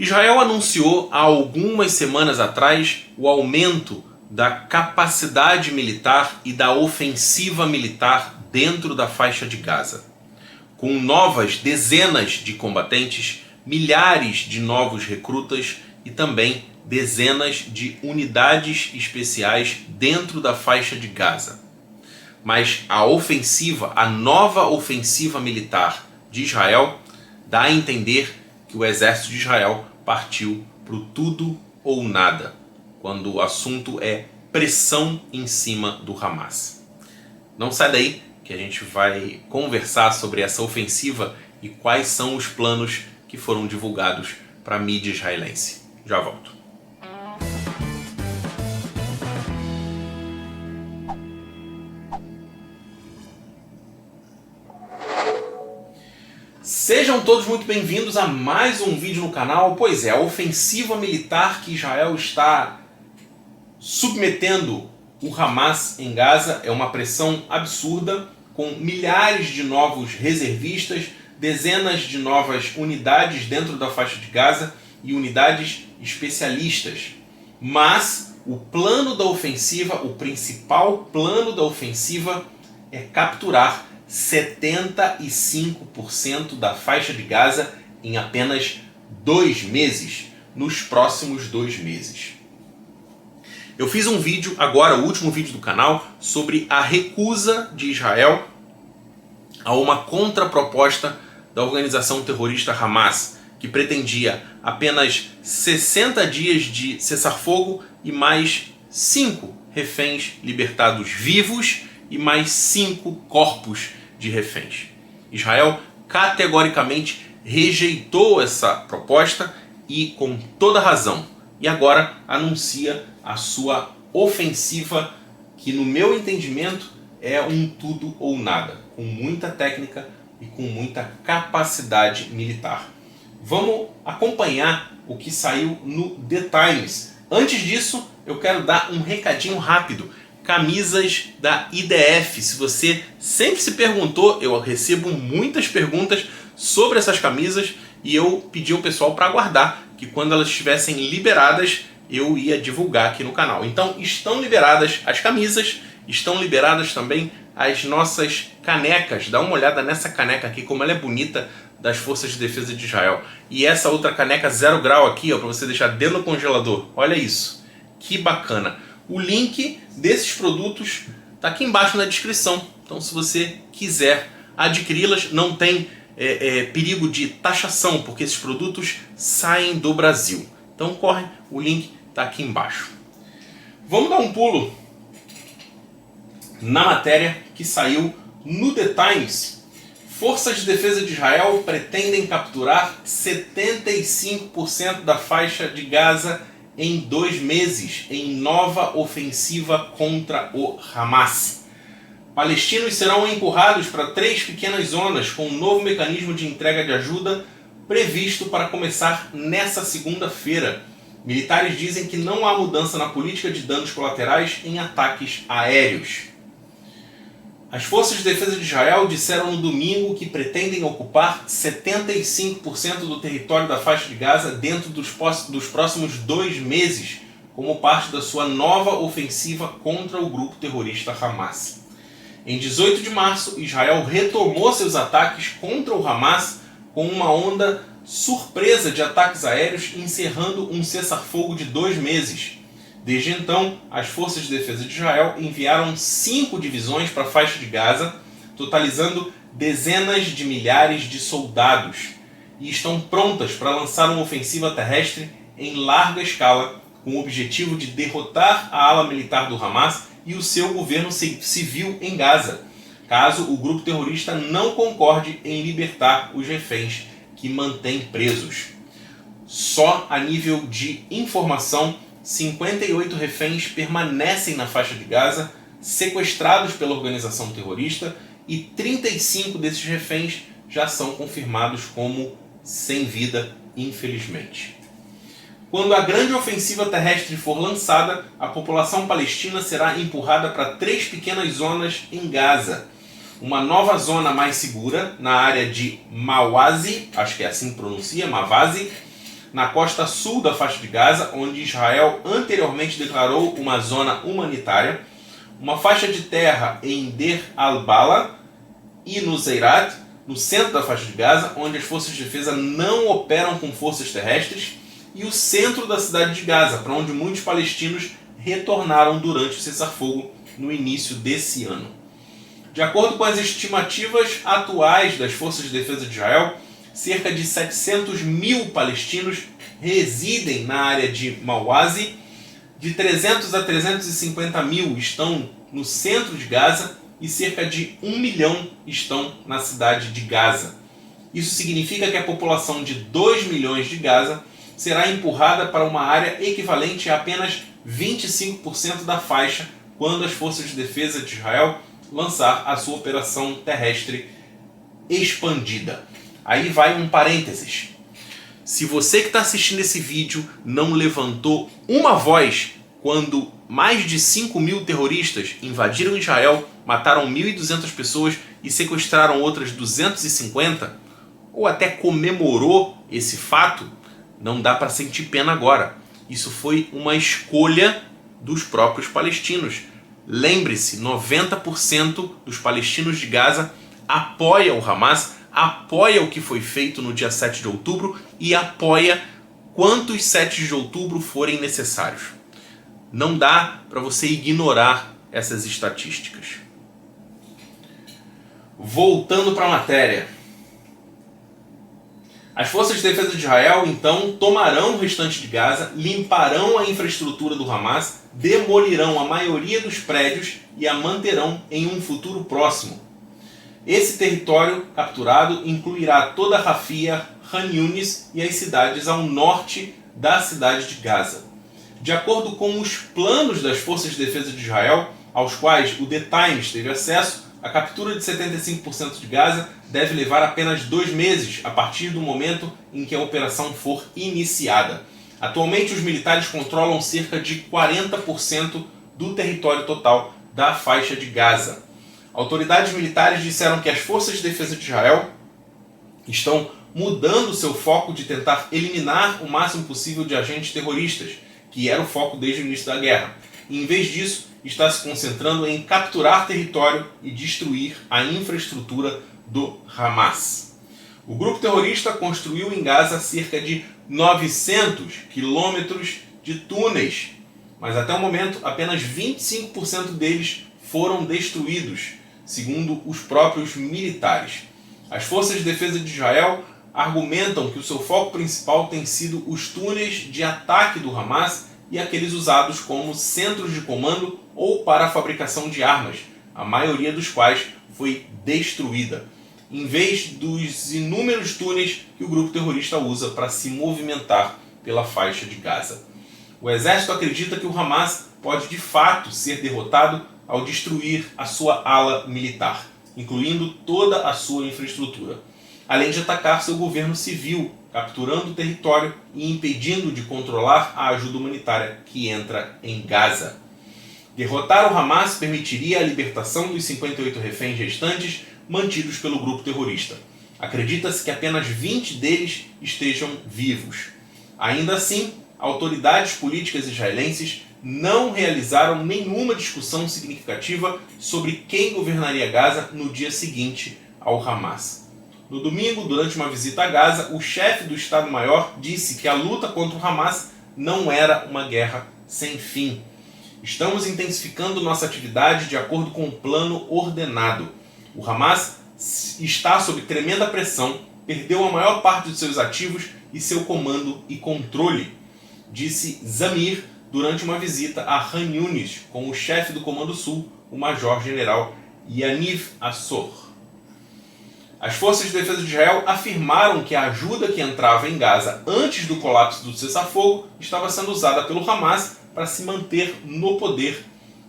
Israel anunciou há algumas semanas atrás o aumento da capacidade militar e da ofensiva militar dentro da faixa de Gaza, com novas dezenas de combatentes, milhares de novos recrutas e também dezenas de unidades especiais dentro da faixa de Gaza. Mas a nova ofensiva militar de Israel dá a entender que o exército de Israel partiu para o tudo ou nada, quando o assunto é pressão em cima do Hamas. Não sai daí que a gente vai conversar sobre essa ofensiva e quais são os planos que foram divulgados para a mídia israelense. Já volto. Sejam todos muito bem-vindos a mais um vídeo no canal. Pois é, a ofensiva militar que Israel está submetendo o Hamas em Gaza é uma pressão absurda, com milhares de novos reservistas, dezenas de novas unidades dentro da faixa de Gaza e unidades especialistas. Mas o plano da ofensiva, o principal plano da ofensiva é capturar 75% da faixa de Gaza em apenas 2 meses, nos próximos 2 meses. Eu fiz um vídeo agora, o último vídeo do canal, sobre a recusa de Israel a uma contraproposta da organização terrorista Hamas, que pretendia apenas 60 dias de cessar-fogo e mais 5 reféns libertados vivos e mais 5 corpos de reféns. Israel categoricamente rejeitou essa proposta e com toda razão. E agora anuncia a sua ofensiva, que no meu entendimento é um tudo ou nada, com muita técnica e com muita capacidade militar. Vamos acompanhar o que saiu no The Times. Antes disso, eu quero dar um recadinho rápido. Camisas da IDF. Se você sempre se perguntou, eu recebo muitas perguntas sobre essas camisas e eu pedi ao pessoal para aguardar, que quando elas estivessem liberadas eu ia divulgar aqui no canal. Então estão liberadas as camisas, estão liberadas também as nossas canecas. Dá uma olhada nessa caneca aqui, como ela é bonita, das Forças de Defesa de Israel. E essa outra caneca 0 grau aqui, para você deixar dentro do congelador. Olha isso, que bacana. O link desses produtos está aqui embaixo na descrição. Então se você quiser adquiri-las, não tem perigo de taxação, porque esses produtos saem do Brasil. Então corre, o link está aqui embaixo. Vamos dar um pulo na matéria que saiu no The Times. Forças de Defesa de Israel pretendem capturar 75% da faixa de Gaza em 2 meses, em nova ofensiva contra o Hamas. Palestinos serão empurrados para 3 pequenas zonas, com um novo mecanismo de entrega de ajuda previsto para começar nessa segunda-feira. Militares dizem que não há mudança na política de danos colaterais em ataques aéreos. As Forças de Defesa de Israel disseram no domingo que pretendem ocupar 75% do território da faixa de Gaza dentro dos próximos 2 meses, como parte da sua nova ofensiva contra o grupo terrorista Hamas. Em 18 de março, Israel retomou seus ataques contra o Hamas com uma onda surpresa de ataques aéreos, encerrando um cessar-fogo de 2 meses. Desde então, as Forças de Defesa de Israel enviaram 5 divisões para a faixa de Gaza, totalizando dezenas de milhares de soldados, e estão prontas para lançar uma ofensiva terrestre em larga escala, com o objetivo de derrotar a ala militar do Hamas e o seu governo civil em Gaza, caso o grupo terrorista não concorde em libertar os reféns que mantém presos. Só a nível de informação, 58 reféns permanecem na faixa de Gaza, sequestrados pela organização terrorista, e 35 desses reféns já são confirmados como sem vida, infelizmente. Quando a grande ofensiva terrestre for lançada, a população palestina será empurrada para 3 pequenas zonas em Gaza. Uma nova zona mais segura, na área de Mawasi, acho que é assim que pronuncia, Mawasi, na costa sul da faixa de Gaza, onde Israel anteriormente declarou uma zona humanitária, uma faixa de terra em Deir al-Bala e no Zeirat, no centro da faixa de Gaza, onde as forças de defesa não operam com forças terrestres, e o centro da cidade de Gaza, para onde muitos palestinos retornaram durante o cessar-fogo no início desse ano. De acordo com as estimativas atuais das forças de defesa de Israel, cerca de 700 mil palestinos residem na área de Mawazi, de 300 a 350 mil estão no centro de Gaza e cerca de 1 milhão estão na cidade de Gaza. Isso significa que a população de 2 milhões de Gaza será empurrada para uma área equivalente a apenas 25% da faixa quando as forças de defesa de Israel lançar a sua operação terrestre expandida. Aí vai um parênteses. Se você que está assistindo esse vídeo não levantou uma voz quando mais de 5 mil terroristas invadiram Israel, mataram 1.200 pessoas e sequestraram outras 250, ou até comemorou esse fato, não dá para sentir pena agora. Isso foi uma escolha dos próprios palestinos. Lembre-se, 90% dos palestinos de Gaza apoia o Hamas, apoia o que foi feito no dia 7 de outubro e apoia quantos 7 de outubro forem necessários. Não dá para você ignorar essas estatísticas. Voltando para a matéria. As forças de defesa de Israel, então, tomarão o restante de Gaza, limparão a infraestrutura do Hamas, demolirão a maioria dos prédios e a manterão em um futuro próximo. Esse território capturado incluirá toda Rafia, Han Yunis e as cidades ao norte da cidade de Gaza. De acordo com os planos das forças de defesa de Israel, aos quais o The Times teve acesso, a captura de 75% de Gaza deve levar apenas 2 meses a partir do momento em que a operação for iniciada. Atualmente, os militares controlam cerca de 40% do território total da faixa de Gaza. Autoridades militares disseram que as forças de defesa de Israel estão mudando seu foco de tentar eliminar o máximo possível de agentes terroristas, que era o foco desde o início da guerra. E, em vez disso, está se concentrando em capturar território e destruir a infraestrutura do Hamas. O grupo terrorista construiu em Gaza cerca de 900 quilômetros de túneis, mas até o momento apenas 25% deles foram destruídos, segundo os próprios militares. As forças de defesa de Israel argumentam que o seu foco principal tem sido os túneis de ataque do Hamas e aqueles usados como centros de comando ou para a fabricação de armas, a maioria dos quais foi destruída, em vez dos inúmeros túneis que o grupo terrorista usa para se movimentar pela faixa de Gaza. O exército acredita que o Hamas pode de fato ser derrotado ao destruir a sua ala militar, incluindo toda a sua infraestrutura, além de atacar seu governo civil, capturando o território e impedindo de controlar a ajuda humanitária que entra em Gaza. Derrotar o Hamas permitiria a libertação dos 58 reféns restantes mantidos pelo grupo terrorista. Acredita-se que apenas 20 deles estejam vivos. Ainda assim, autoridades políticas israelenses não realizaram nenhuma discussão significativa sobre quem governaria Gaza no dia seguinte ao Hamas. No domingo, durante uma visita a Gaza, o chefe do Estado-Maior disse que a luta contra o Hamas não era uma guerra sem fim. Estamos intensificando nossa atividade de acordo com um plano ordenado. O Hamas está sob tremenda pressão, perdeu a maior parte de seus ativos e seu comando e controle, disse Zamir durante uma visita a Han Yunis com o chefe do Comando Sul, o Major-General Yaniv Assor. As forças de defesa de Israel afirmaram que a ajuda que entrava em Gaza antes do colapso do cessar-fogo estava sendo usada pelo Hamas para se manter no poder.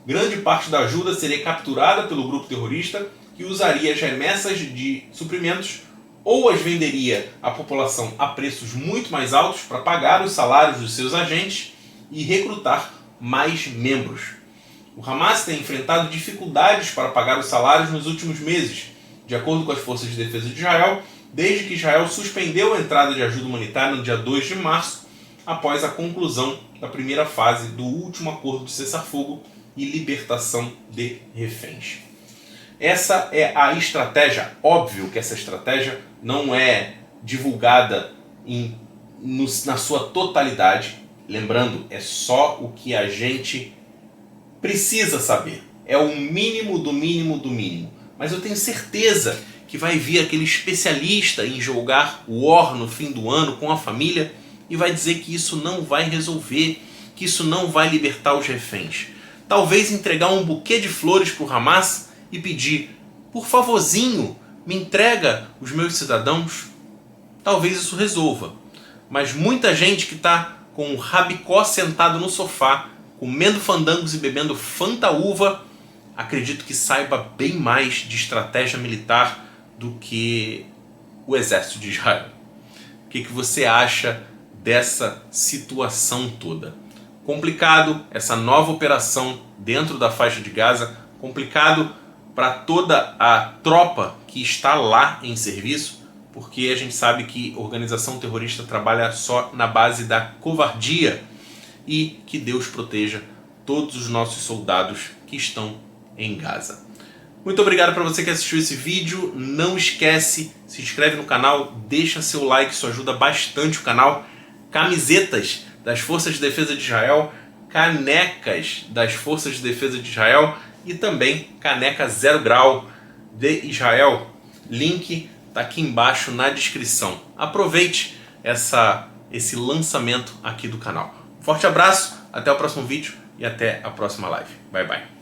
Grande parte da ajuda seria capturada pelo grupo terrorista, que usaria as remessas de suprimentos ou as venderia à população a preços muito mais altos para pagar os salários dos seus agentes e recrutar mais membros. O Hamas tem enfrentado dificuldades para pagar os salários nos últimos meses. De acordo com as forças de defesa de Israel, desde que Israel suspendeu a entrada de ajuda humanitária no dia 2 de março, após a conclusão da primeira fase do último acordo de cessar-fogo e libertação de reféns. Essa é a estratégia. Óbvio que essa estratégia não é divulgada na sua totalidade. Lembrando, é só o que a gente precisa saber. É o mínimo do mínimo do mínimo. Mas eu tenho certeza que vai vir aquele especialista em jogar War no fim do ano com a família e vai dizer que isso não vai resolver, que isso não vai libertar os reféns. Talvez entregar um buquê de flores para o Hamas e pedir, por favorzinho, me entrega os meus cidadãos. Talvez isso resolva. Mas muita gente que está com o rabicó sentado no sofá, comendo fandangos e bebendo Fanta-uva, acredito que saiba bem mais de estratégia militar do que o exército de Israel. O que você acha dessa situação toda? Complicado essa nova operação dentro da faixa de Gaza, complicado para toda a tropa que está lá em serviço, porque a gente sabe que organização terrorista trabalha só na base da covardia, e que Deus proteja todos os nossos soldados que estão em Gaza. Muito obrigado para você que assistiu esse vídeo. Não esquece, se inscreve no canal, deixa seu like, isso ajuda bastante o canal. Camisetas das Forças de Defesa de Israel, canecas das Forças de Defesa de Israel e também caneca 0 grau de Israel. Link está aqui embaixo na descrição. Aproveite esse lançamento aqui do canal. Forte abraço, até o próximo vídeo e até a próxima live. Bye, bye.